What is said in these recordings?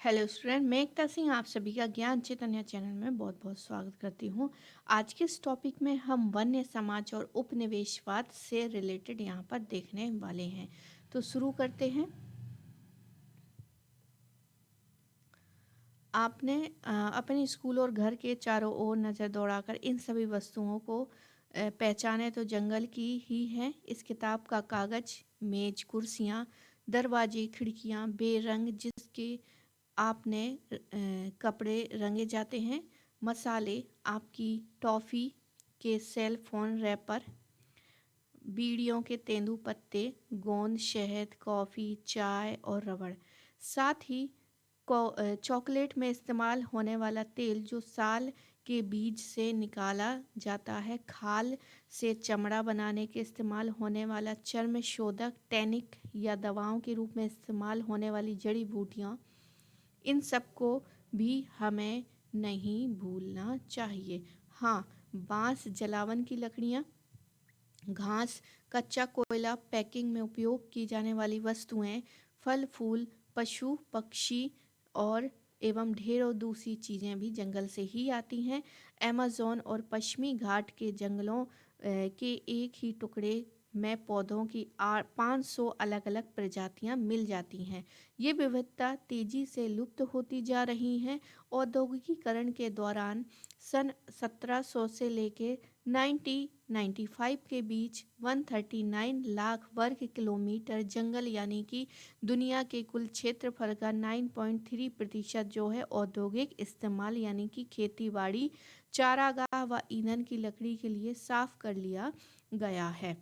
Hello student, मैं एकता सिंह आप सभी का ज्ञान चैतन्य चैनल में बहुत बहुत स्वागत करती हूँ। आज के इस टॉपिक में हम वन्य समाज और उपनिवेशवाद से रिलेटेड यहाँ पर देखने वाले हैं। तो शुरू करते हैं। आपने अपने स्कूल और घर के चारों ओर नज़र दौड़ाकर इन सभी वस्तुओं को पहचाने तो जंगल की ही हैं। इस किताब का कागज़, मेज, कुर्सियाँ, दरवाजे, खिड़कियाँ बेरंग जिसके आपने कपड़े रंगे जाते हैं, मसाले, आपकी टॉफ़ी के सेल फोन रैपर, बीड़ियों के तेंदूपत्ते, गोंद, शहद, कॉफ़ी, चाय और रबड़। साथ ही चॉकलेट में इस्तेमाल होने वाला तेल जो साल के बीज से निकाला जाता है, खाल से चमड़ा बनाने के इस्तेमाल होने वाला चर्म शोधक, टैनिक या दवाओं के रूप में इस्तेमाल होने वाली जड़ी बूटियाँ, इन सबको भी हमें नहीं भूलना चाहिए। हाँ, बांस, जलावन की लकड़ियाँ, घास, कच्चा कोयला, पैकिंग में उपयोग की जाने वाली वस्तुएं, फल फूल, पशु पक्षी और एवं ढेरों दूसरी चीज़ें भी जंगल से ही आती हैं। अमेज़न और पश्चिमी घाट के जंगलों के एक ही टुकड़े में पौधों की 500 अलग अलग प्रजातियां मिल जाती हैं। ये विविधता तेजी से लुप्त होती जा रही हैं। औद्योगिकीकरण के दौरान सन 1700 से लेकर 1995 के बीच 139 लाख वर्ग किलोमीटर जंगल यानी कि दुनिया के कुल क्षेत्रफल का 9.3% जो है औद्योगिक इस्तेमाल यानी कि खेतीबाड़ी, चारागाह व ईंधन की लकड़ी के लिए साफ कर लिया गया है।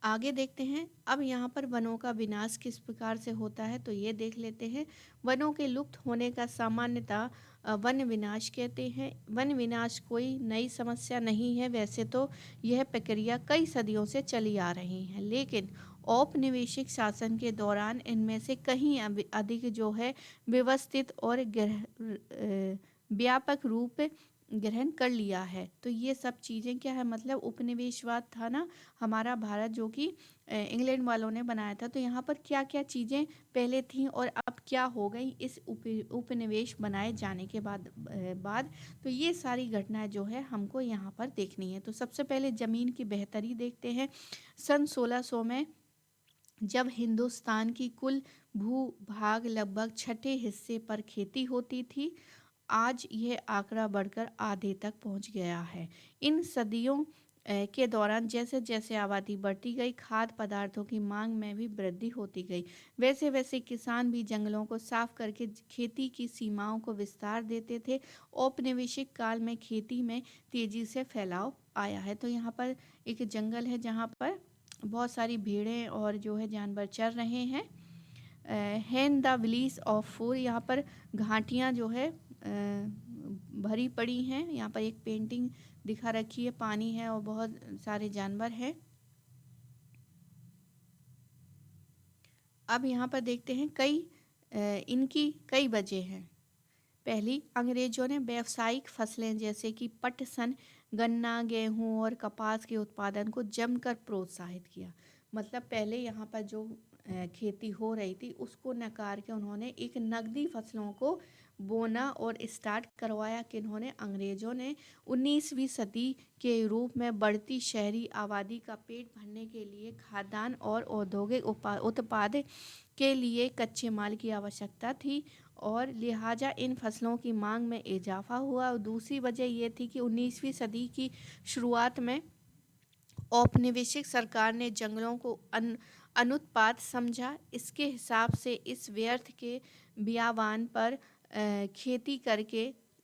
आगे देखते हैं। अब यहाँ पर वनों का विनाश किस प्रकार से होता है तो ये देख लेते हैं। वनों के लुप्त होने का सामान्यतः वन विनाश कहते हैं। वन विनाश कोई नई समस्या नहीं है, वैसे तो यह प्रक्रिया कई सदियों से चली आ रही है, लेकिन औपनिवेशिक शासन के दौरान इनमें से कहीं अधिक जो है व्यवस्थित और व्यापक रूप ग्रहण कर लिया है। तो ये सब चीज़ें क्या है, मतलब उपनिवेशवाद था ना हमारा भारत, जो कि इंग्लैंड वालों ने बनाया था। तो यहाँ पर क्या क्या चीज़ें पहले थीं और अब क्या हो गई इस उपनिवेश बनाए जाने के बाद तो ये सारी घटनाएं जो है हमको यहाँ पर देखनी है। तो सबसे पहले ज़मीन की बेहतरी देखते हैं। सन 1600 में जब हिंदुस्तान की कुल भू-भाग लगभग छठे हिस्से पर खेती होती थी, आज यह आंकड़ा बढ़कर आधे तक पहुंच गया है। इन सदियों के दौरान जैसे जैसे आबादी बढ़ती गई, खाद्य पदार्थों की मांग में भी वृद्धि होती गई। वैसे वैसे किसान भी जंगलों को साफ करके खेती की सीमाओं को विस्तार देते थे। औपनिवेशिक काल में खेती में तेजी से फैलाव आया है। तो यहाँ पर एक जंगल है जहाँ पर बहुत सारी भेड़ें और जो है जानवर चर रहे हैं। हैन द विलीज ऑफ फूर, यहाँ पर घाटियाँ जो है भरी पड़ी हैं। यहाँ पर एक पेंटिंग दिखा रखी है, पानी है और बहुत सारे जानवर हैं। अब यहाँ पर देखते हैं इनकी कई वजह हैं। पहली, अंग्रेजों ने व्यावसायिक फसलें जैसे कि पटसन, गन्ना, गेहूं और कपास के उत्पादन को जमकर प्रोत्साहित किया। मतलब पहले यहाँ पर जो खेती हो रही थी उसको नकार के उन्होंने एक नकदी फसलों को बोना और स्टार्ट करवाया। कि इन्होंने अंग्रेजों ने 19वीं सदी के रूप में बढ़ती शहरी आबादी का पेट भरने के लिए खाद्यान्न और औद्योगिक उत्पाद के लिए कच्चे माल की आवश्यकता थी और लिहाजा इन फसलों की मांग में इजाफा हुआ। और दूसरी वजह ये थी कि 19वीं सदी की शुरुआत में औपनिवेशिक सरकार ने जंगलों को अनुत्पाद समझा। इसके हिसाब से इस व्यर्थ के बियाबान पर खेती करके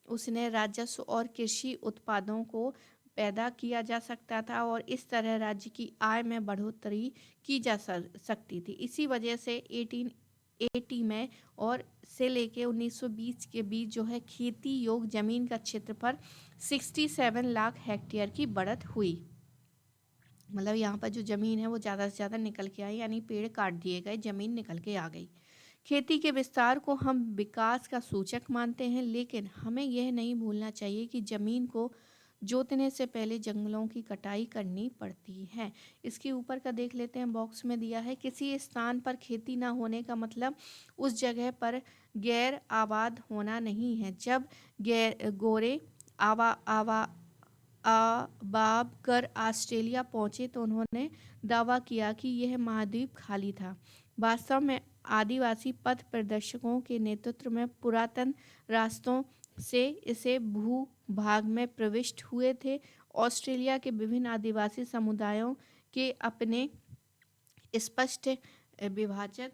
उसने राजस्व और कृषि उत्पादों को पैदा किया जा सकता था और इस तरह राज्य की आय में बढ़ोतरी की जा सकती थी। इसी वजह से 1880 में और से लेके 1920 के बीच जो है खेती योग्य जमीन का क्षेत्रफल 67 लाख हेक्टेयर की बढ़त हुई। मतलब यहाँ पर जो ज़मीन है वो ज़्यादा से ज़्यादा निकल के आई, यानी पेड़ काट दिए गए, ज़मीन निकल के आ गई। खेती के विस्तार को हम विकास का सूचक मानते हैं, लेकिन हमें यह नहीं भूलना चाहिए कि ज़मीन को जोतने से पहले जंगलों की कटाई करनी पड़ती है। इसके ऊपर का देख लेते हैं, बॉक्स में दिया है, किसी स्थान पर खेती ना होने का मतलब उस जगह पर गैर आबाद होना नहीं है। जब गैर गोरे आवा आवा आबाब कर ऑस्ट्रेलिया पहुंचे तो उन्होंने दावा किया कि यह महाद्वीप खाली था। वास्तव में आदिवासी पथ प्रदर्शकों के नेतृत्व में पुरातन रास्तों से इसे भूभाग में प्रविष्ट हुए थे। ऑस्ट्रेलिया के विभिन्न आदिवासी समुदायों के अपने स्पष्ट विभाजक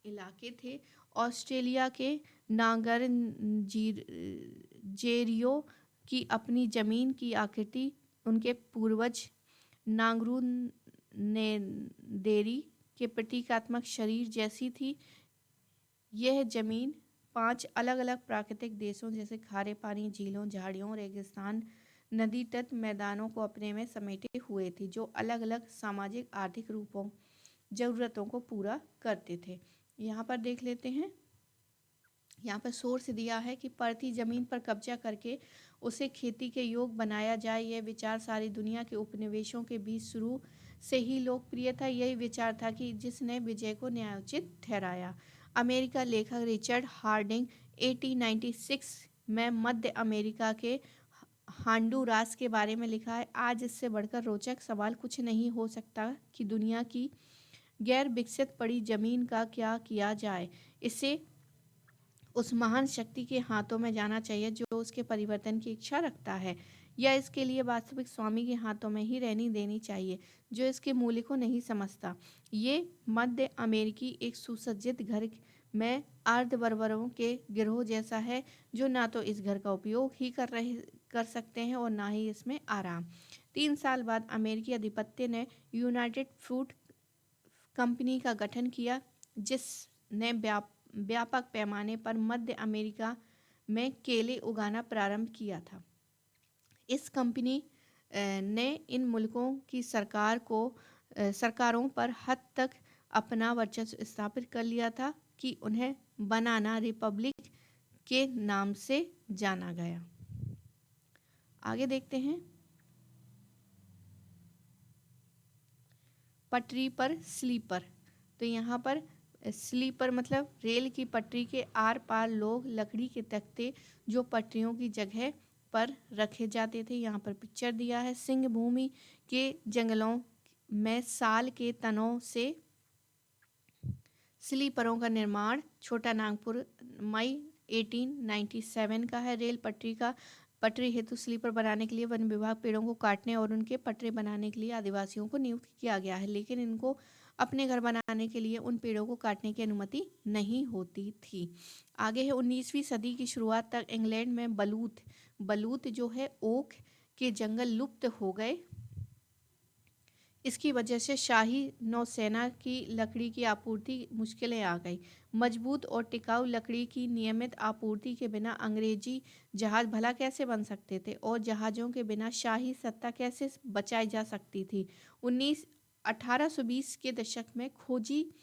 इलाके थे। ऑस्ट्रेलिया के नांगर जेरियो की अपनी जमीन की आकृति उनके पूर्वज नांगरू नेदेरी के प्रतीकात्मक शरीर जैसी थी। यह जमीन 5 अलग अलग प्राकृतिक देशों जैसे खारे पानी, झीलों, झाड़ियों, रेगिस्तान, नदी तट मैदानों को अपने में समेटे हुए थी, जो अलग अलग सामाजिक आर्थिक रूपों ज़रूरतों को पूरा करते थे। यहाँ पर देख लेते हैं, यहाँ पर सोर्स दिया है कि पड़ती जमीन पर कब्जा करके उसे खेती के योग बनाया जाए। यह विचार सारी दुनिया के उपनिवेशों के बीच शुरू से ही लोकप्रिय था। यही विचार था कि जिसने विजय को न्यायोचित ठहराया। अमेरिका लेखक रिचर्ड हार्डिंग 1896 में मध्य अमेरिका के होंडुरास के बारे में लिखा है। आज इससे बढ़कर रोचक सवाल कुछ नहीं हो सकता कि दुनिया की गैर विकसित पड़ी जमीन का क्या किया जाए। इसे उस महान शक्ति के हाथों में जाना चाहिए जो उसके परिवर्तन की इच्छा रखता है, या इसके लिए वास्तविक स्वामी के हाथों में ही रहनी देनी चाहिए जो इसके मूल्य को नहीं समझता। ये मध्य अमेरिकी एक सुसज्जित घर में अर्धबर्बरों के गिरोह जैसा है जो ना तो इस घर का उपयोग ही कर सकते हैं और ना ही इसमें आराम। 3 साल बाद अमेरिकी आधिपत्य ने यूनाइटेड फ्रूट कंपनी का गठन किया, जिसने व्यापक पैमाने पर मध्य अमेरिका में केले उगाना प्रारंभ किया था। इस कंपनी ने इन मुल्कों की सरकारों पर हद तक अपना वर्चस्व स्थापित कर लिया था कि उन्हें बनाना रिपब्लिक के नाम से जाना गया। आगे देखते हैं, पटरी पर स्लीपर। तो यहाँ पर स्लीपर मतलब रेल की पटरी के आर पार लोग लकड़ी के तख्ते जो पटरियों की जगह पर रखे जाते थे। यहाँ पर पिक्चर दिया है, सिंह भूमि के जंगलों में साल के तनों से स्लीपरों का निर्माण। छोटा नागपुर मई 1897 का है। रेल पटरी हेतु स्लीपर बनाने के लिए वन विभाग पेड़ों को काटने और उनके पटरे बनाने के लिए आदिवासियों को नियुक्त किया गया है, लेकिन इनको अपने घर बनाने के लिए उन पेड़ों को काटने की अनुमति नहीं होती थी। आगे है 19वीं सदी की शुरुआत तक इंग्लैंड में बलूत जो है ओक के जंगल लुप्त हो गए। इसकी वजह से शाही नौसेना की लकड़ी की आपूर्ति मुश्किलें आ गई। मजबूत और टिकाऊ लकड़ी की नियमित आपूर्ति के बिना अंग्रेजी जहाज भला कैसे बन सकते थे और जहाज़ों के बिना शाही सत्ता कैसे बचाई जा सकती थी। 1820 के दशक में खोजी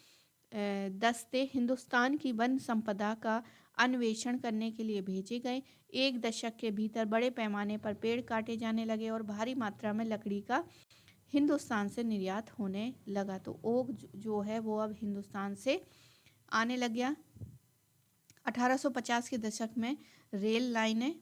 दस्ते हिंदुस्तान की वन संपदा का अन्वेषण करने के लिए भेजे गए। एक दशक के भीतर बड़े पैमाने पर पेड़ काटे जाने लगे और भारी मात्रा में लकड़ी का हिंदुस्तान से निर्यात होने लगा। तो ओक जो है वो अब हिंदुस्तान से आने लग गया। 1850 के दशक में रेल लाइनें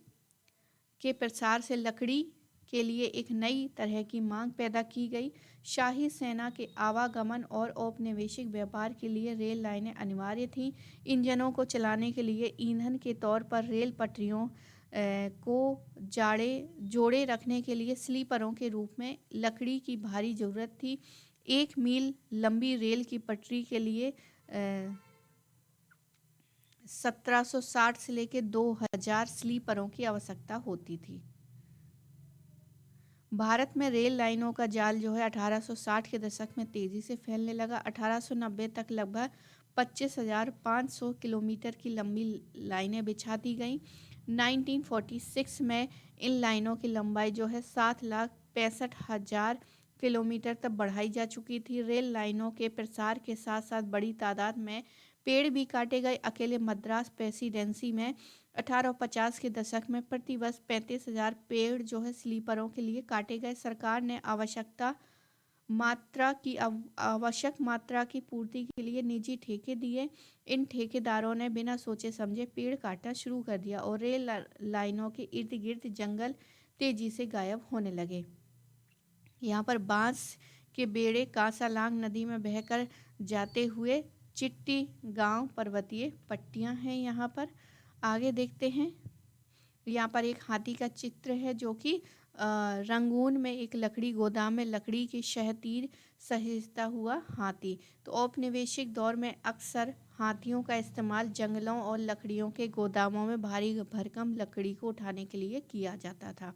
के प्रसार से लकड़ी के लिए एक नई तरह की मांग पैदा की गई। शाही सेना के आवागमन और औपनिवेशिक व्यापार के लिए रेल लाइनें अनिवार्य थीं। इंजनों को चलाने के लिए ईंधन के तौर पर रेल पटरियों को जोड़े रखने के लिए स्लीपरों के रूप में लकड़ी की भारी ज़रूरत थी। 1 मील लंबी रेल की पटरी के लिए 1760 से लेकर 2000 स्लीपरों की आवश्यकता होती थी। भारत में रेल लाइनों का जाल जो है 1860 के दशक में तेज़ी से फैलने लगा। 1890 तक लगभग 25,500 किलोमीटर की लंबी लाइनें बिछा दी गईं। 1946 में इन लाइनों की लंबाई जो है 7,65,000 किलोमीटर तक बढ़ाई जा चुकी थी। रेल लाइनों के प्रसार के साथ साथ बड़ी तादाद में पेड़ भी काटे गए। अकेले मद्रास प्रेसिडेंसी में 1850 के दशक में प्रतिवर्ष 35,000 पेड़ जो है स्लीपरों के लिए काटे गए। सरकार ने आवश्यक मात्रा की पूर्ति के लिए निजी ठेके दिए। इन ठेकेदारों ने बिना सोचे समझे पेड़ काटना शुरू कर दिया और रेल लाइनों के इर्द गिर्द जंगल तेजी से गायब होने लगे। यहाँ पर बांस के बेड़े कांसालांग नदी में बहकर जाते हुए चिट्टी गांव पर्वतीय पट्टियां हैं। यहाँ पर आगे देखते हैं, यहाँ पर एक हाथी का चित्र है जो कि रंगून में एक लकड़ी गोदाम में लकड़ी की शहतीर सहेजता हुआ हाथी। तो औपनिवेशिक दौर में अक्सर हाथियों का इस्तेमाल जंगलों और लकड़ियों के गोदामों में भारी भरकम लकड़ी को उठाने के लिए किया जाता था।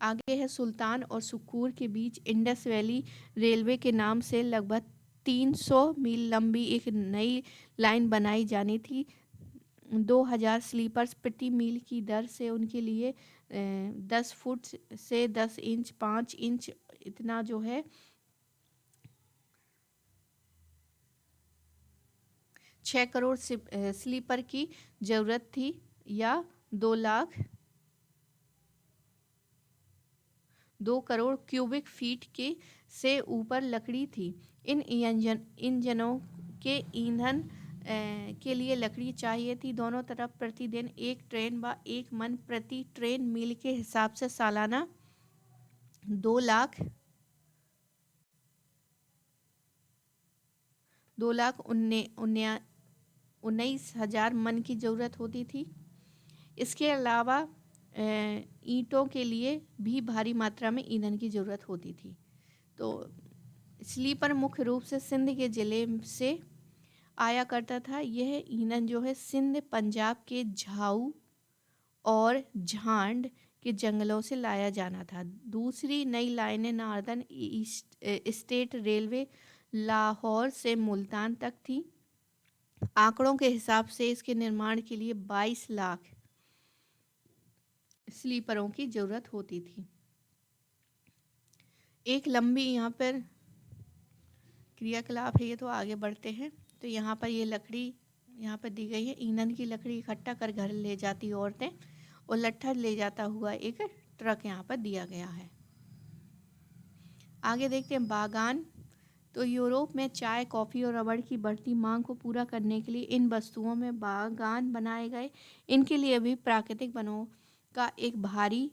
आगे है सुल्तान और सुकूर के बीच इंडस वैली रेलवे के नाम से लगभग 300 मील लंबी एक नई लाइन बनाई जानी थी। 2000 स्लीपर्स प्रति मील की दर से उनके लिए 10 फुट से 10 इंच 5 इंच इतना जो है 6 करोड़ स्लीपर की ज़रूरत थी या 2 करोड़ क्यूबिक फीट के से ऊपर लकड़ी थी। इन इंजनों के ईंधन के लिए लकड़ी चाहिए थी। दोनों तरफ प्रतिदिन एक ट्रेन व 1 मन प्रति ट्रेन मील के हिसाब से सालाना 2,19,000 मन की ज़रूरत होती थी। इसके अलावा ईंटों के लिए भी भारी मात्रा में ईंधन की ज़रूरत होती थी। तो स्लीपर मुख्य रूप से सिंध के ज़िले से आया करता था। यह ईंधन जो है सिंध, पंजाब के झाऊ और झांड के जंगलों से लाया जाना था। दूसरी नई लाइनें नॉर्दर्न स्टेट रेलवे लाहौर से मुल्तान तक थी। आंकड़ों के हिसाब से इसके निर्माण के लिए 22 लाख स्लीपरों की ज़रूरत होती थी। एक लंबी यहाँ पर क्रियाकलाप है, ये तो आगे बढ़ते हैं। तो यहाँ पर ये लकड़ी यहाँ पर दी गई है। ईंधन की लकड़ी इकट्ठा कर घर ले जाती औरतें और लट्ठा ले जाता हुआ एक ट्रक यहाँ पर दिया गया है। आगे देखते हैं बागान। तो यूरोप में चाय, कॉफ़ी और रबड़ की बढ़ती मांग को पूरा करने के लिए इन वस्तुओं में बागान बनाए गए। इनके लिए भी प्राकृतिक वनों का एक भारी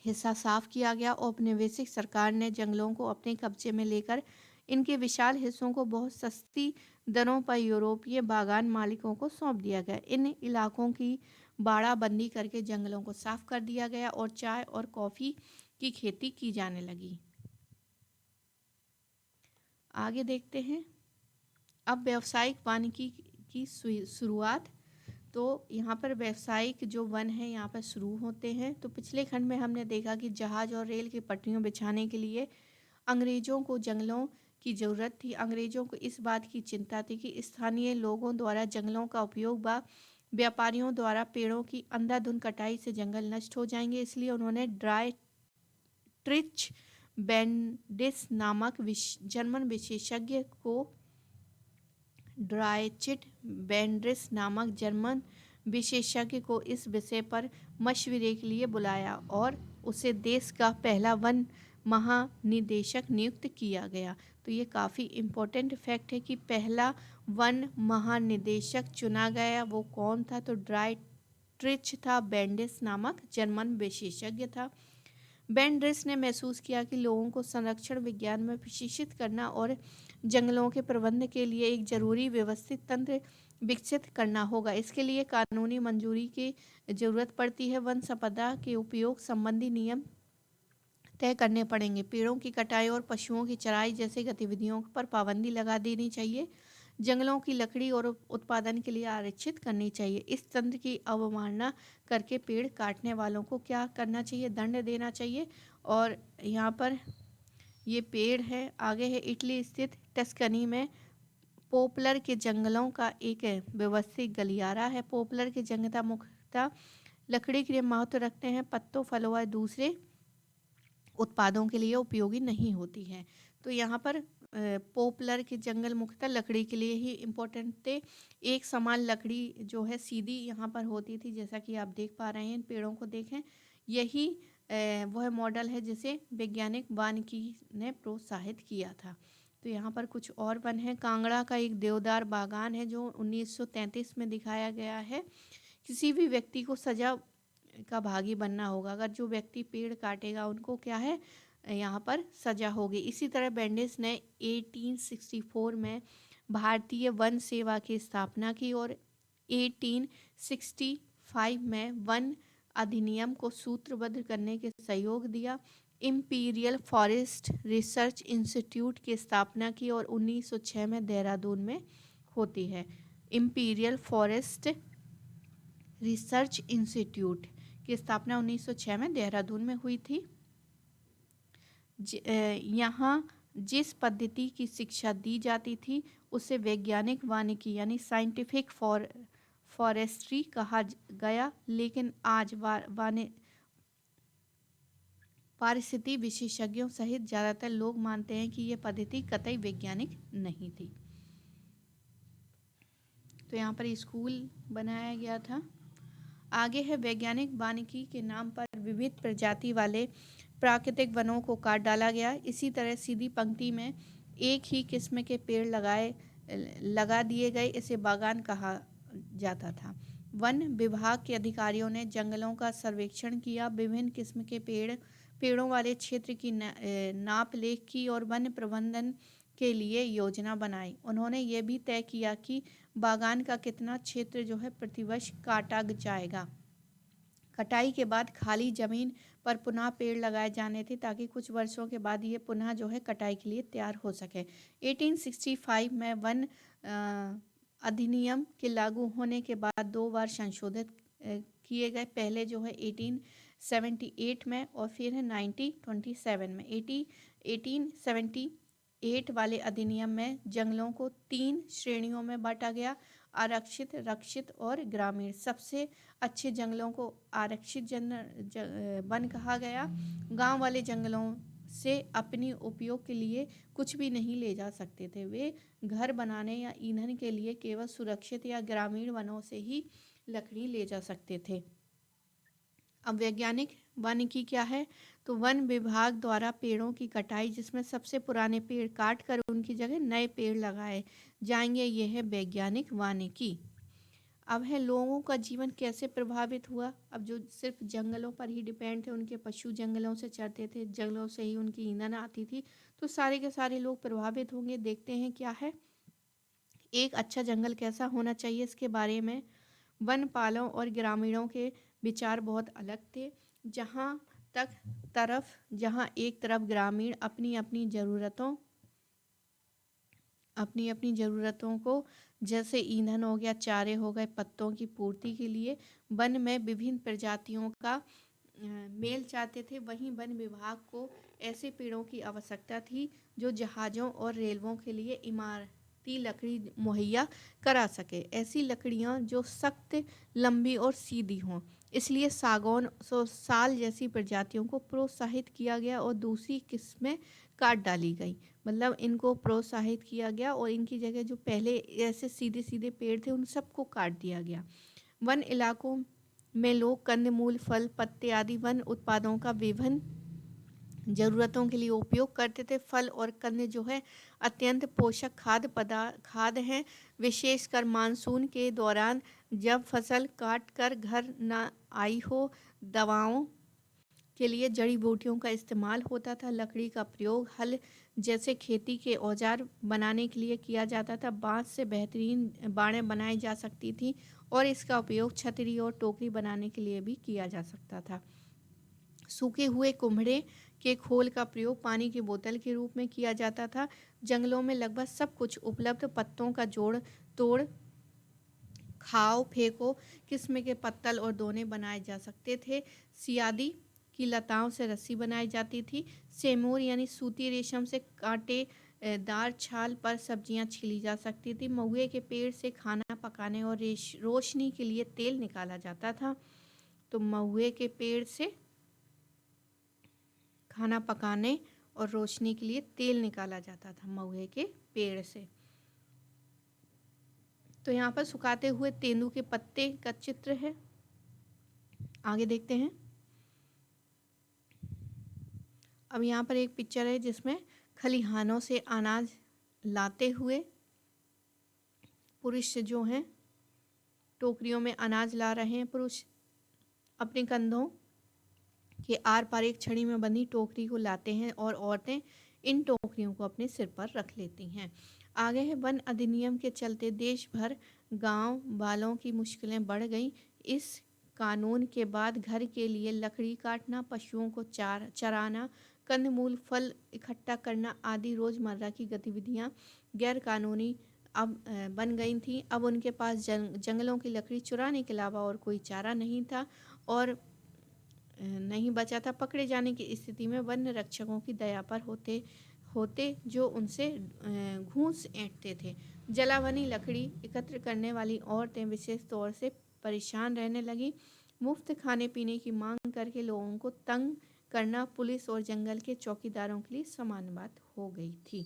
हिस्सा साफ किया गया। औपनिवेशिक सरकार ने जंगलों को अपने कब्जे में लेकर इनके विशाल हिस्सों को बहुत सस्ती दरों पर यूरोपीय बागान मालिकों को सौंप दिया गया। इन इलाकों की बाड़ाबंदी करके जंगलों को साफ कर दिया गया और चाय और कॉफ़ी की खेती की जाने लगी। आगे देखते हैं अब व्यावसायिक वानिकी की शुरुआत। तो यहाँ पर व्यावसायिक जो वन है यहाँ पर शुरू होते हैं। तो पिछले खंड में हमने देखा कि जहाज और रेल की पटरियों बिछाने के लिए अंग्रेज़ों को जंगलों की ज़रूरत थी। अंग्रेज़ों को इस बात की चिंता थी कि स्थानीय लोगों द्वारा जंगलों का उपयोग व व्यापारियों द्वारा पेड़ों की अंधाधुंध कटाई से जंगल नष्ट हो जाएंगे। इसलिए उन्होंने ट्रिच बेंडिस नामक जर्मन विशेषज्ञ को इस विषय पर मशवरे के लिए बुलाया और उसे देश का पहला वन महानिदेशक नियुक्त किया गया। तो ये काफ़ी इम्पोर्टेंट फैक्ट है कि पहला वन महानिदेशक चुना गया वो कौन था? तो ट्रिच था, बेंडिस नामक जर्मन विशेषज्ञ था। बेंड्रिस ने महसूस किया कि लोगों को संरक्षण विज्ञान में प्रशिक्षित करना और जंगलों के प्रबंधन के लिए एक जरूरी व्यवस्थित तंत्र विकसित करना होगा। इसके लिए कानूनी मंजूरी की ज़रूरत पड़ती है। वन संपदा के उपयोग संबंधी नियम तय करने पड़ेंगे। पेड़ों की कटाई और पशुओं की चराई जैसे गतिविधियों पर पाबंदी लगा देनी चाहिए। जंगलों की लकड़ी और उत्पादन के लिए आरक्षित करनी चाहिए। इस तंत्र की अवमानना करके पेड़ काटने वालों को क्या करना चाहिए? दंड देना चाहिए। और यहाँ पर ये पेड़ है। आगे है इटली स्थित टस्कनी में पोपलर के जंगलों का एक व्यवस्थित गलियारा है। पोपलर के जंगल मुख्यतः लकड़ी के लिए महत्व रखते हैं, पत्तों, फलों व दूसरे उत्पादों के लिए उपयोगी नहीं होती है। तो यहाँ पर पोपलर के जंगल मुख्यतः लकड़ी के लिए ही इम्पोर्टेंट थे। एक समान लकड़ी जो है सीधी यहाँ पर होती थी, जैसा कि आप देख पा रहे हैं इन पेड़ों को देखें। यही वह मॉडल है जिसे वैज्ञानिक वानिकी ने प्रोत्साहित किया था। तो यहाँ पर कुछ और वन है। कांगड़ा का एक देवदार बागान है जो 1933 में दिखाया गया है। किसी भी व्यक्ति को सजा का भागी बनना होगा। अगर जो व्यक्ति पेड़ काटेगा उनको क्या है, यहाँ पर सजा होगी। इसी तरह बेंडिस ने 1864 में भारतीय वन सेवा की स्थापना की और 1865 में वन अधिनियम को सूत्रबद्ध करने के सहयोग दिया। इम्पीरियल फॉरेस्ट रिसर्च इंस्टीट्यूट की स्थापना की और 1906 में देहरादून में होती है। इम्पीरियल फॉरेस्ट रिसर्च इंस्टीट्यूट की स्थापना 1906 में देहरादून में हुई थी। यहाँ जिस पद्धति की शिक्षा दी जाती थी उसे वैज्ञानिक वानिकी यानी साइंटिफिक फॉरेस्ट्री कहा गया, लेकिन आज पारिस्थितिक विशेषज्ञों सहित ज़्यादातर लोग मानते हैं कि यह पद्धति कतई वैज्ञानिक नहीं थी। तो यहाँ पर स्कूल बनाया गया था। आगे है वैज्ञानिक वानिकी के नाम पर विविध प्रजाति वाले प्राकृतिक वनों को काट डाला गया। इसी तरह सीधी पंक्ति में एक ही किस्म के पेड़ लगा दिए गए। इसे बागान कहा जाता था। वन विभाग के अधिकारियों ने जंगलों का सर्वेक्षण किया, विभिन्न किस्म के पेड़ों वाले क्षेत्र की नाप लेख की और वन प्रबंधन के लिए योजना बनाई। उन्होंने ये भी तय किया कि बागान का कितना क्षेत्र जो है प्रतिवर्ष काटा जाएगा। कटाई के बाद खाली जमीन पर पुनः पेड़ लगाए जाने थे ताकि कुछ वर्षों के बाद ये पुनः जो है कटाई के लिए तैयार हो सके। 1865 में वन अधिनियम के लागू होने के बाद 2 बार संशोधित किए गए। पहले जो है 1878 में और फिर है 1927 में। 1878 वाले अधिनियम में जंगलों को 3 श्रेणियों में बांटा गया: आरक्षित, रक्षित और ग्रामीण। सबसे अच्छे जंगलों को आरक्षित वन कहा गया। गांव वाले जंगलों से अपनी उपयोग के लिए कुछ भी नहीं ले जा सकते थे। वे घर बनाने या ईंधन के लिए केवल सुरक्षित या ग्रामीण वनों से ही लकड़ी ले जा सकते थे। अब वैज्ञानिक वानिकी क्या है? तो वन विभाग द्वारा पेड़ों की कटाई, जिसमें सबसे पुराने पेड़ काट कर उनकी जगह नए पेड़ लगाए जाएंगे, यह है वैज्ञानिक वानिकी। अब है लोगों का जीवन कैसे प्रभावित हुआ। अब जो सिर्फ जंगलों पर ही डिपेंड थे, उनके पशु जंगलों से चरते थे, जंगलों से ही उनकी ईंधन आती थी, तो सारे के सारे लोग प्रभावित होंगे। देखते हैं क्या है। एक अच्छा जंगल कैसा होना चाहिए, इसके बारे में वन पालों और ग्रामीणों के विचार बहुत अलग थे। जहाँ एक तरफ ग्रामीण अपनी अपनी ज़रूरतों को, जैसे ईंधन हो गया, चारे हो गए, पत्तों की पूर्ति के लिए वन में विभिन्न प्रजातियों का मेल चाहते थे, वहीं वन विभाग को ऐसे पेड़ों की आवश्यकता थी जो जहाज़ों और रेलवों के लिए इमारती लकड़ी मुहैया करा सके। ऐसी लकड़ियाँ जो सख्त, लंबी और सीधी हों। इसलिए सागौन, साल जैसी प्रजातियों को प्रोत्साहित किया गया और दूसरी किस्में काट डाली गई। मतलब इनको प्रोत्साहित किया गया और इनकी जगह जो पहले ऐसे सीधे सीधे पेड़ थे उन सबको काट दिया गया। वन इलाकों में लोग कंदमूल, फल, पत्ते आदि वन उत्पादों का विभिन्न ज़रूरतों के लिए उपयोग करते थे। फल और कंद जो है अत्यंत पोषक खाद्य हैं। विशेषकर मानसून के दौरान जब फसल काट कर घर न आई हो, दवाओं के लिए जड़ी बूटियों का इस्तेमाल होता था। लकड़ी का प्रयोग हल जैसे खेती के औजार बनाने के लिए किया जाता था। बांस से बेहतरीन बाड़ें बनाई जा सकती थी और इसका उपयोग छतरी और टोकरी बनाने के लिए भी किया जा सकता था। सूखे हुए कुम्हड़े के खोल का प्रयोग पानी की बोतल के रूप में किया जाता था। जंगलों में लगभग सब कुछ उपलब्ध। पत्तों का जोड़ तोड़, खाओ फेंको किस्म के पत्तल और दोने बनाए जा सकते थे। सियादी की लताओं से रस्सी बनाई जाती थी। सेमूर यानी सूती रेशम से कांटे दार छाल पर सब्जियां छीली जा सकती थी। महुए के पेड़ से खाना पकाने और रोशनी के लिए तेल निकाला जाता था। तो महुए के पेड़ से खाना पकाने और रोशनी के लिए तेल निकाला जाता था महुए के पेड़ से। तो यहाँ पर सुखाते हुए तेंदू के पत्ते का चित्र है। आगे देखते हैं। अब यहाँ पर एक पिक्चर है जिसमें खलिहानों से अनाज लाते हुए पुरुष जो हैं टोकरियों में अनाज ला रहे हैं। पुरुष अपने कंधों के आर पार एक छड़ी में बंधी टोकरी को लाते हैं और औरतें इन टोकरियों को अपने सिर पर रख लेती हैं। आगे है, वन अधिनियम के चलते देश भर गांव वालों की मुश्किलें बढ़ गई। इस कानून के बाद घर के लिए लकड़ी काटना, पशुओं को चराना, कंदमूल फल इकट्ठा करना आदि रोजमर्रा की गतिविधियां गैर कानूनी अब बन गई थी। अब उनके पास जंगलों की लकड़ी चुराने के अलावा और कोई चारा नहीं था और नहीं बचा था। पकड़े जाने की स्थिति में वन्य रक्षकों की दया पर होते जो उनसे घूस ऐंठते थे। जलावनी लकड़ी एकत्र करने वाली औरतें विशेष तौर से परेशान रहने लगी। मुफ्त खाने पीने की मांग करके लोगों को तंग करना पुलिस और जंगल के चौकीदारों के लिए सामान्य बात हो गई थी।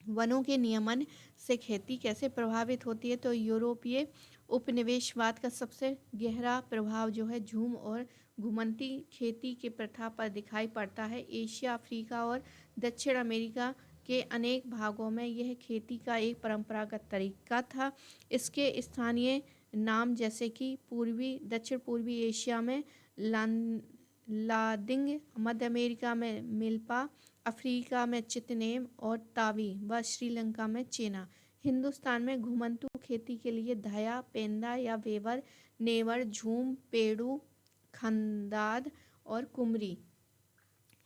वनों के नियमन से खेती कैसे प्रभावित होती है, तो यूरोपीय उपनिवेशवाद का सबसे गहरा प्रभाव जो है झूम और घुमंती खेती की प्रथा पर दिखाई पड़ता है। एशिया, अफ्रीका और दक्षिण अमेरिका के अनेक भागों में यह खेती का एक परंपरागत तरीका था। इसके स्थानीय नाम जैसे कि दक्षिण पूर्वी एशिया में लादिंग, मध्य अमेरिका में मिल्पा, अफ्रीका में चितनेम और तावी व श्रीलंका में चेना। हिंदुस्तान में घुमंतू खेती के लिए धया, पेंदा या वेवर, नेवर, झूम, पेड़ू, खंदाद और कुमरी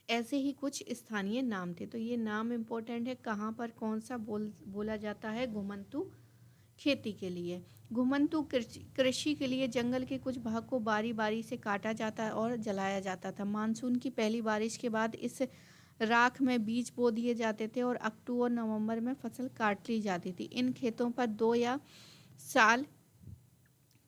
ऐसे ही कुछ स्थानीय नाम थे। तो ये नाम इम्पोर्टेंट है, कहाँ पर कौन सा बोला जाता है घुमंतू खेती के लिए। घुमंतू कृषि के लिए जंगल के कुछ भाग को बारी बारी से काटा जाता और जलाया जाता था। मानसून की पहली बारिश के बाद इस राख में बीज बो दिए जाते थे और अक्टूबर नवंबर में फसल काट ली जाती थी। इन खेतों पर 2 या साल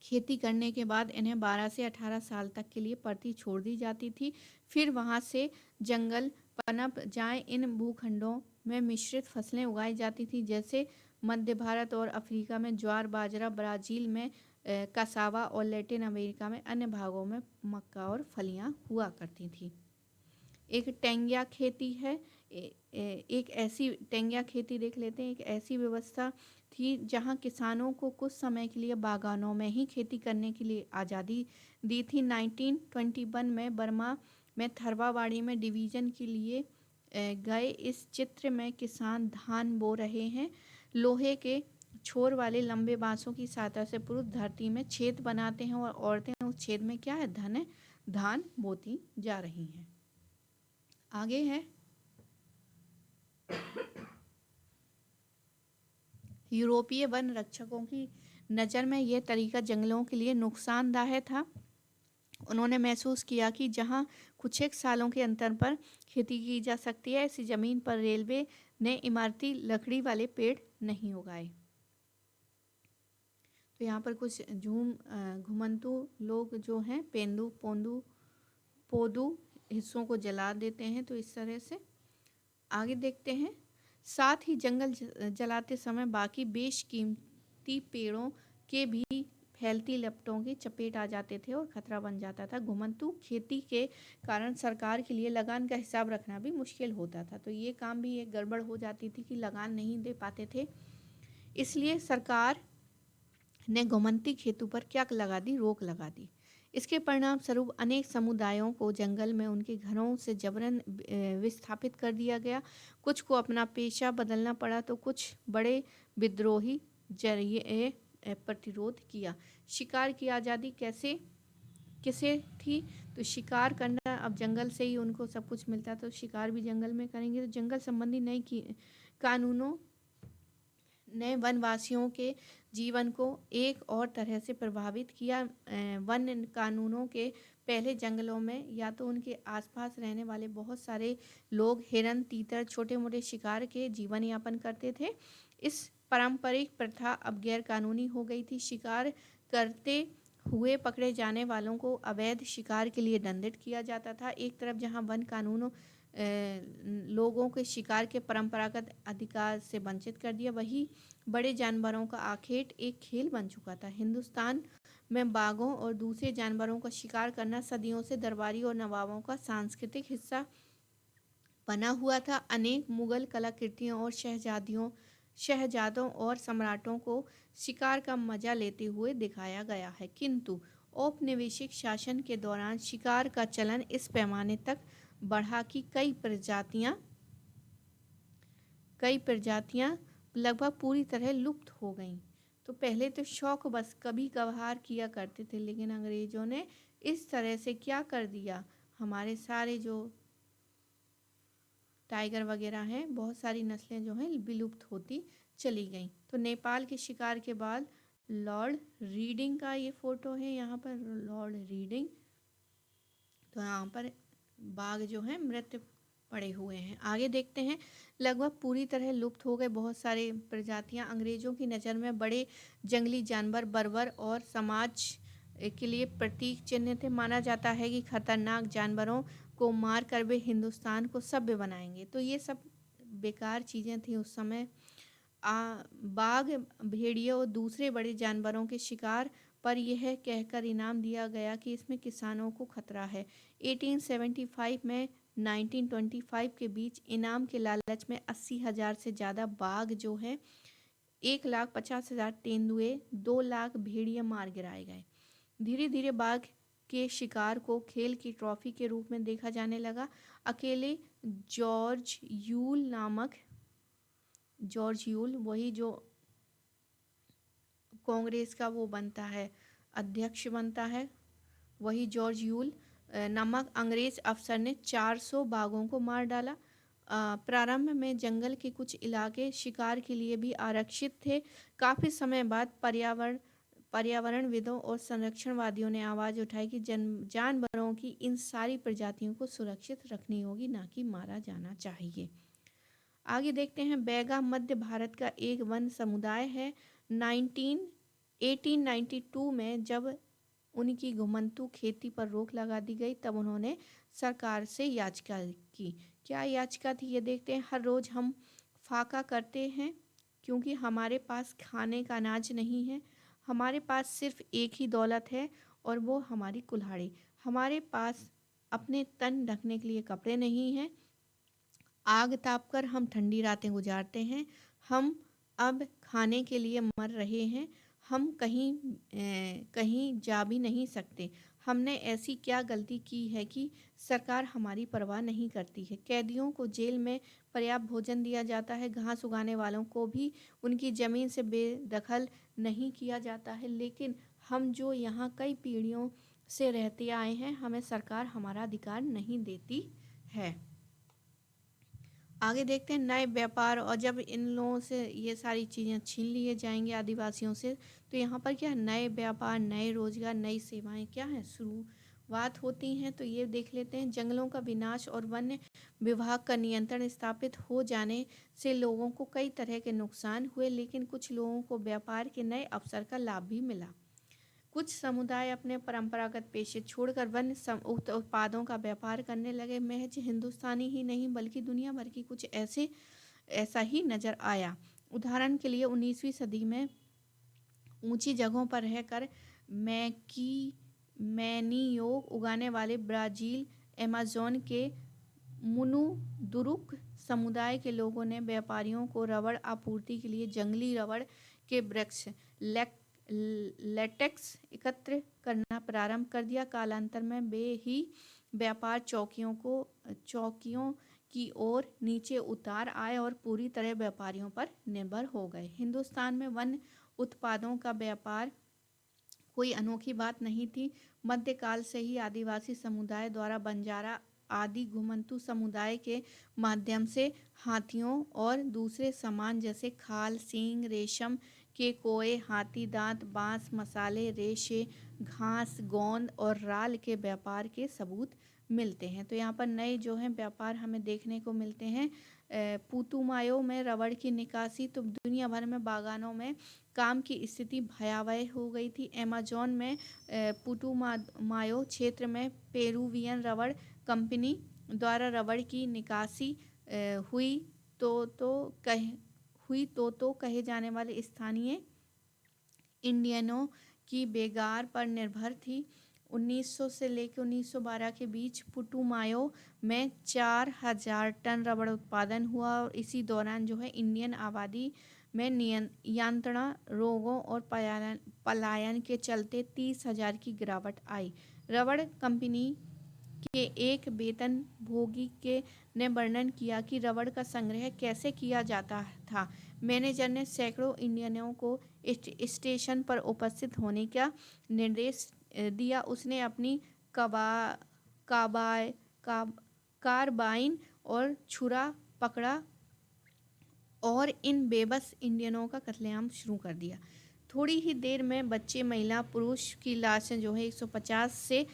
खेती करने के बाद इन्हें 12 से 18 साल तक के लिए परती छोड़ दी जाती थी। फिर वहां से जंगल पनप जाए। इन भूखंडों में मिश्रित फसलें उगाई जाती थी, जैसे मध्य भारत और अफ्रीका में ज्वार बाजरा, ब्राज़ील में कसावा और लैटिन अमेरिका में अन्य भागों में मक्का और फलियां हुआ करती थी। एक टेंगिया खेती है। एक ऐसी टेंगिया खेती देख लेते हैं। एक ऐसी व्यवस्था थी जहां किसानों को कुछ समय के लिए बागानों में ही खेती करने के लिए आज़ादी दी थी। 1921 में बर्मा में थरवावाड़ी में डिवीज़न के लिए गए इस चित्र में किसान धान बो रहे हैं। लोहे के छोर वाले लंबे बांसों की सहायता से पुरुष धरती में छेद बनाते हैं और औरतें उस छेद में क्या है धान बोती जा रही हैं। आगे है, यूरोपीय वन रक्षकों की नज़र में यह तरीका जंगलों के लिए नुकसानदायक था। उन्होंने महसूस किया कि जहां कुछ एक सालों के अंतर पर खेती की जा सकती है, ऐसी जमीन पर रेलवे ने इमारती लकड़ी वाले पेड़ नहीं उगाए। तो यहाँ पर कुछ घुमंतू लोग जो हैं पोदू हिस्सों को जला देते हैं। तो इस तरह से आगे देखते हैं। साथ ही जंगल जलाते समय बाकी बेशकीमती पेड़ों के भी फैलती लपटों की चपेट आ जाते थे और खतरा बन जाता था। घुमंतू खेती के कारण सरकार के लिए लगान का हिसाब रखना भी मुश्किल होता था। तो ये काम भी एक गड़बड़ हो जाती थी कि लगान नहीं दे पाते थे। इसलिए सरकार ने घुमंती खेतों पर क्या लगा दी, रोक लगा दी। इसके परिणाम स्वरूप अनेक समुदायों को जंगल में उनके घरों से जबरन विस्थापित कर दिया गया। कुछ को अपना पेशा बदलना पड़ा तो कुछ बड़े विद्रोही जरिए प्रतिरोध किया। शिकार की आज़ादी किसे थी, तो शिकार करना अब जंगल से ही उनको सब कुछ मिलता, तो शिकार भी जंगल में करेंगे। तो जंगल संबंधी नई कानूनों ने वनवासियों के जीवन को एक और तरह से प्रभावित किया। वन कानूनों के पहले जंगलों में या तो उनके आसपास रहने वाले बहुत सारे लोग हिरन, तीतर, छोटे मोटे शिकार के जीवन यापन करते थे। इस पारंपरिक प्रथा अब गैर कानूनी हो गई थी। शिकार करते हुए पकड़े जाने वालों को अवैध शिकार के लिए दंडित किया जाता था। एक तरफ जहां वन कानूनों लोगों के शिकार के परंपरागत अधिकार से वंचित कर दिया। वही बड़े जानवरों का आखेट एक खेल बन चुका था। हिंदुस्तान में बाघों और दूसरे जानवरों का शिकार करना सदियों से दरबारी और नवाबों का सांस्कृतिक हिस्सा बना हुआ था। अनेक मुगल कलाकृतियों और शहजादों और सम्राटों को शिकार का मजा लेते हुए दिखाया गया है, किंतु औपनिवेशिक शासन के दौरान शिकार का चलन इस पैमाने तक बढ़ा कि कई प्रजातियां लगभग पूरी तरह लुप्त हो गईं। तो पहले तो शौक बस कभी कभार किया करते थे, लेकिन अंग्रेजों ने इस तरह से क्या कर दिया, हमारे सारे जो टाइगर वगैरह हैं, बहुत सारी नस्लें जो हैं विलुप्त होती चली गईं। तो नेपाल के शिकार के बाद लॉर्ड रीडिंग का ये फोटो है यहाँ पर, लॉर्ड रीडिंग। तो यहाँ पर बाघ जो है मृत पड़े हुए हैं। आगे देखते हैं। लगभग पूरी तरह लुप्त हो गए बहुत सारे प्रजातियां अंग्रेजों की नज़र में बड़े जंगली जानवर बर्बर और समाज के लिए प्रतीक चिन्ह थे। माना जाता है कि खतरनाक जानवरों को मार कर वे हिंदुस्तान को सभ्य बनाएंगे। तो ये सब बेकार चीज़ें थी उस समय। बाघ, भेड़िए और दूसरे बड़े जानवरों के शिकार पर यह कहकर इनाम दिया गया कि इसमें किसानों को खतरा है। 1875 में 1925 के बीच इनाम के लालच में 80,000 से ज़्यादा बाघ जो है, 1,50,000 तेंदुए, 2 लाख भेड़िए मार गिराए गए। धीरे धीरे बाघ के शिकार को खेल की ट्रॉफी के रूप में देखा जाने लगा। अकेले जॉर्ज यूल वही जो कांग्रेस का वो बनता है, अध्यक्ष बनता है, वही जॉर्ज यूल नामक अंग्रेज अफसर ने 400 बाघों को मार डाला। प्रारंभ में जंगल के कुछ इलाके शिकार के लिए भी आरक्षित थे। काफ़ी समय बाद पर्यावरणविदों और संरक्षणवादियों ने आवाज़ उठाई कि जानवरों की इन सारी प्रजातियों को सुरक्षित रखनी होगी, ना कि मारा जाना चाहिए। आगे देखते हैं। बैगा मध्य भारत का एक वन समुदाय है। 1892 में जब उनकी घुमंतू खेती पर रोक लगा दी गई, तब उन्होंने सरकार से याचिका की। क्या याचिका थी ये देखते हैं। हर रोज़ हम फाका करते हैं क्योंकि हमारे पास खाने का अनाज नहीं है। हमारे पास सिर्फ एक ही दौलत है और वो हमारी कुल्हाड़ी। हमारे पास अपने तन ढकने के लिए कपड़े नहीं हैं। आग तापकर हम ठंडी रातें गुजारते हैं। हम अब खाने के लिए मर रहे हैं। हम कहीं जा भी नहीं सकते। हमने ऐसी क्या गलती की है कि सरकार हमारी परवाह नहीं करती है। कैदियों को जेल में पर्याप्त भोजन दिया जाता है। घास उगाने वालों को भी उनकी ज़मीन से बेदखल नहीं किया जाता है। लेकिन हम जो यहाँ कई पीढ़ियों से रहते आए हैं, हमें सरकार हमारा अधिकार नहीं देती है। आगे देखते हैं। नए व्यापार, और जब इन लोगों से ये सारी चीज़ें छीन लिए जाएंगे आदिवासियों से, तो यहाँ पर क्या है, नए व्यापार, नए रोजगार, नई सेवाएं क्या है शुरुआत होती हैं। तो ये देख लेते हैं। जंगलों का विनाश और वन्य विभाग का नियंत्रण स्थापित हो जाने से लोगों को कई तरह के नुकसान हुए, लेकिन कुछ लोगों को व्यापार के नए अवसर का लाभ भी मिला। कुछ समुदाय अपने परंपरागत पेशे छोड़कर वन्य उत्पादों का व्यापार करने लगे। महज हिंदुस्तानी ही नहीं बल्कि दुनिया भर की कुछ ऐसा ही नजर आया। उदाहरण के लिए 19वीं सदी में ऊंची जगहों पर रहकर मैनियोग उगाने वाले ब्राज़ील अमेज़न के मुनुदुरुक समुदाय के लोगों ने व्यापारियों को रबड़ आपूर्ति के लिए जंगली रबड़ के वृक्ष लेटेक्स एकत्र करना प्रारंभ कर दिया। कालांतर में वे ही व्यापार चौकियों की ओर नीचे उतार आए और पूरी तरह व्यापारियों पर निर्भर हो गए। हिंदुस्तान में वन उत्पादों का व्यापार कोई अनोखी बात नहीं थी। मध्यकाल से ही आदिवासी समुदाय द्वारा बंजारा आदि घुमंतू समुदाय के माध्यम से हाथियों और दूसरे सामान जैसे खाल, सींग, रेशम के कोए, हाथी दांत, बांस, मसाले, रेशे, घास, गोंद और राल के व्यापार के सबूत मिलते हैं। तो यहाँ पर नए जो हैं व्यापार हमें देखने को मिलते हैं। पुतुमायो में रबड़ की निकासी, तो दुनिया भर में बागानों में काम की स्थिति भयावह हो गई थी। अमेज़न में पुतुमायो क्षेत्र में पेरुवियन रबड़ कंपनी द्वारा रबड़ की निकासी हुई तो कहे जाने वाले स्थानीय इंडियनों की बेगार पर निर्भर थी। 1900 से लेकर 1912 के बीच पुटुमायो में 4000 टन रबड़ उत्पादन हुआ और इसी दौरान जो है इंडियन आबादी में नियंत्रण रोगों और पलायन के चलते 30,000 की गिरावट आई। रबड़ कंपनी के एक वेतनभोगी के ने वर्णन किया कि रबड़ का संग्रह कैसे किया जाता था। मैनेजर ने सैकड़ों इंडियनों को स्टेशन पर उपस्थित होने का निर्देश दिया। उसने अपनी कबा काबाय का कारबाइन और छुरा पकड़ा और इन बेबस इंडियनों का कत्लेआम शुरू कर दिया। थोड़ी ही देर में बच्चे, महिला, पुरुष की लाशें जो है 150 से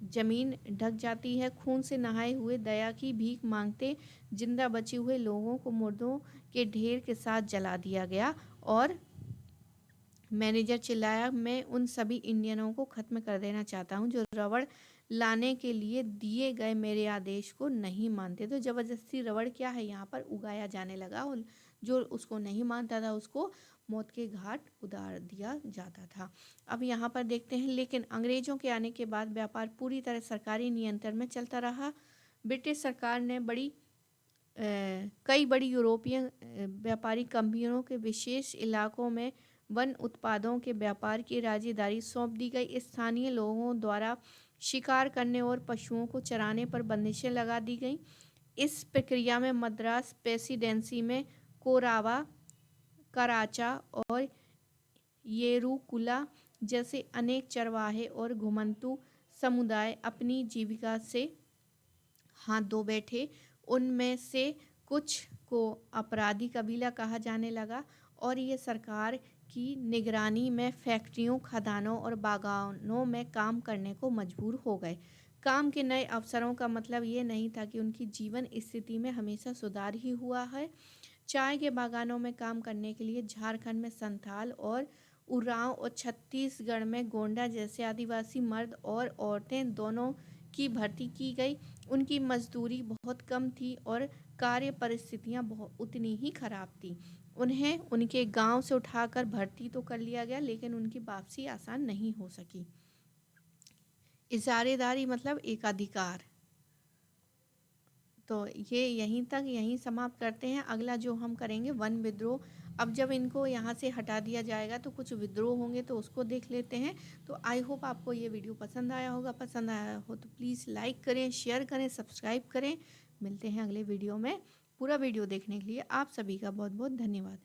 जमीन ढक जाती है। खून से नहाए हुए, दया की भीख मांगते जिंदा बचे हुए लोगों को मुर्दों के ढेर के साथ जला दिया गया और मैनेजर चिल्लाया, मैं उन सभी इंडियनों को खत्म कर देना चाहता हूं जो रबड़ लाने के लिए दिए गए मेरे आदेश को नहीं मानते। तो ज़बरदस्ती रबड़ क्या है यहाँ पर उगाया जाने लगा और जो उसको नहीं मानता था उसको मौत के घाट उतार दिया जाता था। अब यहाँ पर देखते हैं, लेकिन अंग्रेजों के आने के बाद व्यापार पूरी तरह सरकारी नियंत्रण में चलता रहा। ब्रिटिश सरकार ने कई बड़ी यूरोपीय व्यापारी कंपनियों के विशेष इलाकों में वन उत्पादों के व्यापार की राजदारी सौंप दी गई। स्थानीय लोगों द्वारा शिकार करने और पशुओं को चराने पर बंदिशें लगा दी गईं। इस प्रक्रिया में मद्रास प्रेसिडेंसी में कोरावा, कराचा और येरुकुला जैसे अनेक चरवाहे और घुमंतू समुदाय अपनी जीविका से हाथ धो बैठे। उनमें से कुछ को अपराधी कबीला कहा जाने लगा और ये सरकार की निगरानी में फैक्ट्रियों, खदानों और बागानों में काम करने को मजबूर हो गए। काम के नए अवसरों का मतलब ये नहीं था कि उनकी जीवन स्थिति में हमेशा सुधार ही हुआ है। चाय के बागानों में काम करने के लिए झारखंड में संथाल और उरांव और छत्तीसगढ़ में गोंडा जैसे आदिवासी मर्द और औरतें दोनों की भर्ती की गई। उनकी मजदूरी बहुत कम थी और कार्य परिस्थितियां उतनी ही खराब थी। उन्हें उनके गांव से उठाकर भर्ती तो कर लिया गया, लेकिन उनकी वापसी आसान नहीं हो सकी। इजारेदारी मतलब एकाधिकार। तो ये यहीं समाप्त करते हैं। अगला जो हम करेंगे वन विद्रोह। अब जब इनको यहाँ से हटा दिया जाएगा तो कुछ विद्रोह होंगे, तो उसको देख लेते हैं। तो आई होप आपको ये वीडियो पसंद आया होगा। पसंद आया हो तो प्लीज़ लाइक करें, शेयर करें, सब्सक्राइब करें। मिलते हैं अगले वीडियो में। पूरा वीडियो देखने के लिए आप सभी का बहुत बहुत धन्यवाद।